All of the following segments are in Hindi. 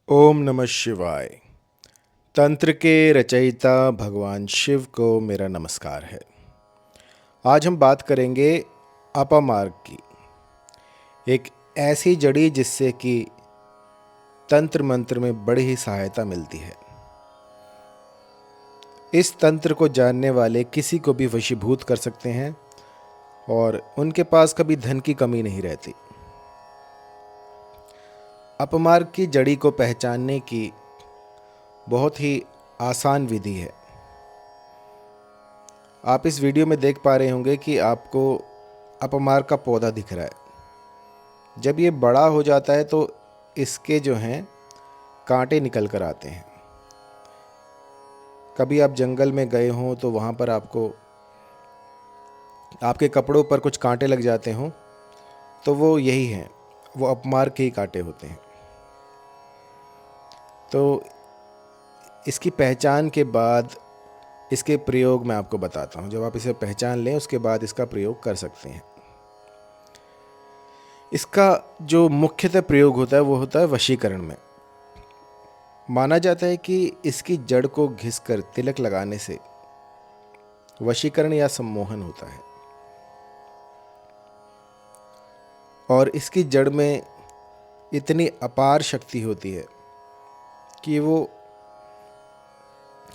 ओम नमः शिवाय। तंत्र के रचयिता भगवान शिव को मेरा नमस्कार है। आज हम बात करेंगे अपमार्ग की, एक ऐसी जड़ी जिससे कि तंत्र मंत्र में बड़ी ही सहायता मिलती है। इस तंत्र को जानने वाले किसी को भी वशीभूत कर सकते हैं और उनके पास कभी धन की कमी नहीं रहती। अपमार्ग की जड़ी को पहचानने की बहुत ही आसान विधि है। आप इस वीडियो में देख पा रहे होंगे कि आपको अपमार्ग का पौधा दिख रहा है। जब ये बड़ा हो जाता है तो इसके जो हैं कांटे निकल कर आते हैं। कभी आप जंगल में गए हों तो वहाँ पर आपको आपके कपड़ों पर कुछ कांटे लग जाते हों, तो वो यही हैं, वो अपमार्ग के ही कांटे होते हैं। तो इसकी पहचान के बाद इसके प्रयोग मैं आपको बताता हूँ। जब आप इसे पहचान लें उसके बाद इसका प्रयोग कर सकते हैं। इसका जो मुख्यतः प्रयोग होता है वो होता है वशीकरण में। माना जाता है कि इसकी जड़ को घिसकर तिलक लगाने से वशीकरण या सम्मोहन होता है और इसकी जड़ में इतनी अपार शक्ति होती है कि वो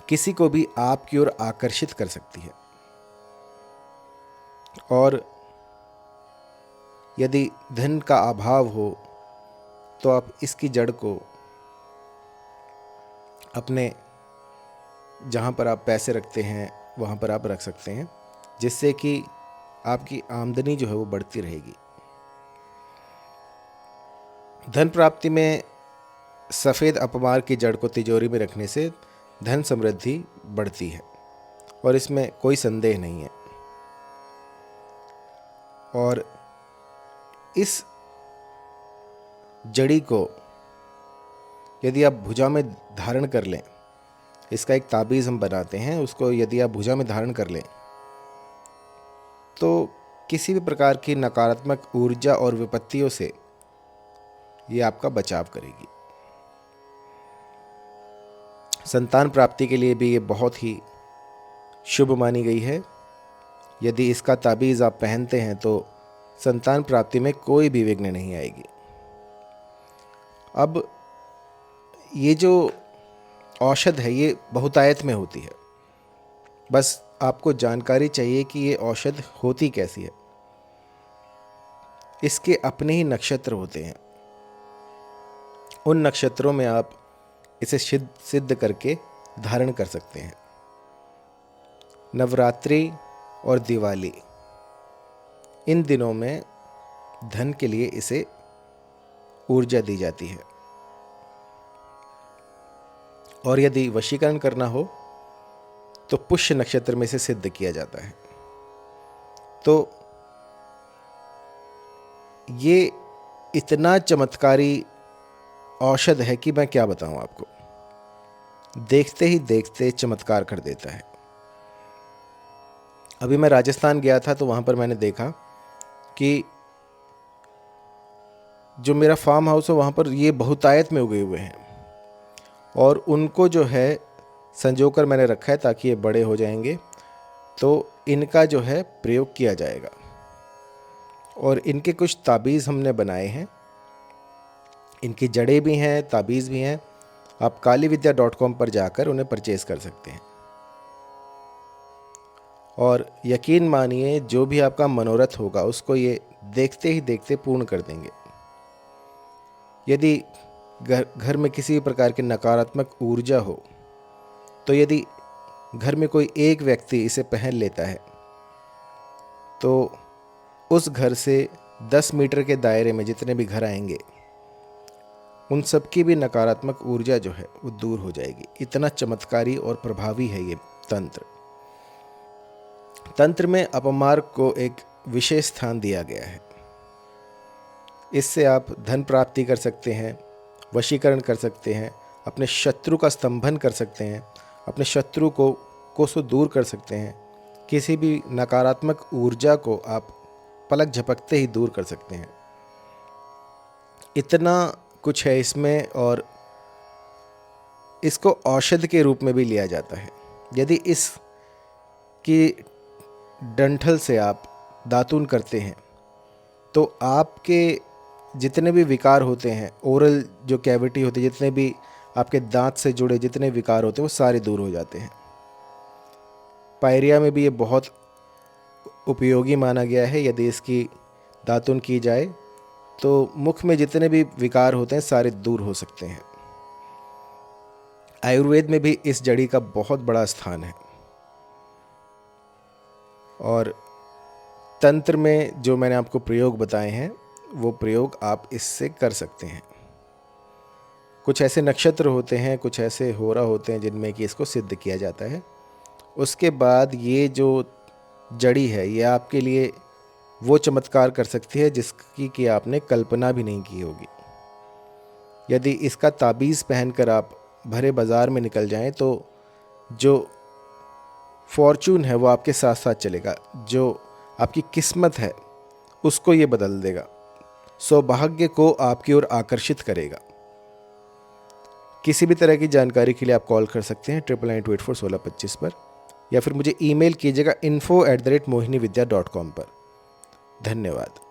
किसी को भी आपकी ओर आकर्षित कर सकती है। और यदि धन का अभाव हो तो आप इसकी जड़ को अपने जहाँ पर आप पैसे रखते हैं वहाँ पर आप रख सकते हैं, जिससे कि आपकी आमदनी जो है वो बढ़ती रहेगी। धन प्राप्ति में सफ़ेद अपमार्ग की जड़ को तिजोरी में रखने से धन समृद्धि बढ़ती है और इसमें कोई संदेह नहीं है। और इस जड़ी को यदि आप भुजा में धारण कर लें, इसका एक ताबीज़ हम बनाते हैं, उसको यदि आप भुजा में धारण कर लें तो किसी भी प्रकार की नकारात्मक ऊर्जा और विपत्तियों से ये आपका बचाव करेगी। संतान प्राप्ति के लिए भी ये बहुत ही शुभ मानी गई है। यदि इसका ताबीज़ आप पहनते हैं तो संतान प्राप्ति में कोई भी विघ्न नहीं आएगी। अब ये जो औषध है ये बहुतायत में होती है, बस आपको जानकारी चाहिए कि ये औषध होती कैसी है। इसके अपने ही नक्षत्र होते हैं, उन नक्षत्रों में आप इसे सिद्ध करके धारण कर सकते हैं। नवरात्रि और दिवाली, इन दिनों में धन के लिए इसे ऊर्जा दी जाती है। और यदि वशीकरण करना हो तो पुष्य नक्षत्र में से सिद्ध किया जाता है। तो ये इतना चमत्कारी औषध है कि मैं क्या बताऊं आपको, देखते ही देखते चमत्कार कर देता है। अभी मैं राजस्थान गया था तो वहाँ पर मैंने देखा कि जो मेरा फार्म हाउस है वहाँ पर ये बहुतायत में उगे हुए हैं और उनको जो है संजोकर मैंने रखा है ताकि ये बड़े हो जाएंगे तो इनका जो है प्रयोग किया जाएगा। और इनके कुछ ताबीज़ हमने बनाए हैं, इनकी जड़ें भी हैं, ताबीज़ भी हैं। आप kalividya.com पर जाकर उन्हें परचेज़ कर सकते हैं। और यकीन मानिए जो भी आपका मनोरथ होगा उसको ये देखते ही देखते पूर्ण कर देंगे। यदि घर में किसी प्रकार की नकारात्मक ऊर्जा हो तो यदि घर में कोई एक व्यक्ति इसे पहन लेता है तो उस घर से 10 मीटर के दायरे में जितने भी घर आएंगे उन सब की भी नकारात्मक ऊर्जा जो है वो दूर हो जाएगी। इतना चमत्कारी और प्रभावी है ये तंत्र। तंत्र में अपमार्ग को एक विशेष स्थान दिया गया है। इससे आप धन प्राप्ति कर सकते हैं, वशीकरण कर सकते हैं, अपने शत्रु का स्तंभन कर सकते हैं, अपने शत्रु को कोसों दूर कर सकते हैं। किसी भी नकारात्मक ऊर्जा को आप पलक झपकते ही दूर कर सकते हैं। इतना कुछ है इसमें और इसको औषध के रूप में भी लिया जाता है। यदि इसकी डंठल से आप दातून करते हैं तो आपके जितने भी विकार होते हैं, ओरल जो कैविटी होती है, जितने भी आपके दांत से जुड़े जितने विकार होते हैं वो सारे दूर हो जाते हैं। पायरिया में भी ये बहुत उपयोगी माना गया है। यदि इसकी दातून की जाए तो मुख में जितने भी विकार होते हैं सारे दूर हो सकते हैं। आयुर्वेद में भी इस जड़ी का बहुत बड़ा स्थान है और तंत्र में जो मैंने आपको प्रयोग बताए हैं वो प्रयोग आप इससे कर सकते हैं। कुछ ऐसे नक्षत्र होते हैं, कुछ ऐसे होरा होते हैं जिनमें कि इसको सिद्ध किया जाता है। उसके बाद ये जो जड़ी है ये आपके लिए वो चमत्कार कर सकती है जिसकी कि आपने कल्पना भी नहीं की होगी। यदि इसका ताबीज़ पहनकर आप भरे बाज़ार में निकल जाएं तो जो फॉर्चून है वो आपके साथ साथ चलेगा, जो आपकी किस्मत है उसको ये बदल देगा, सौभाग्य को आपकी ओर आकर्षित करेगा। किसी भी तरह की जानकारी के लिए आप कॉल कर सकते हैं 9982841625 पर, या फिर मुझे ईमेल कीजिएगा info@mohinividya.com पर। धन्यवाद।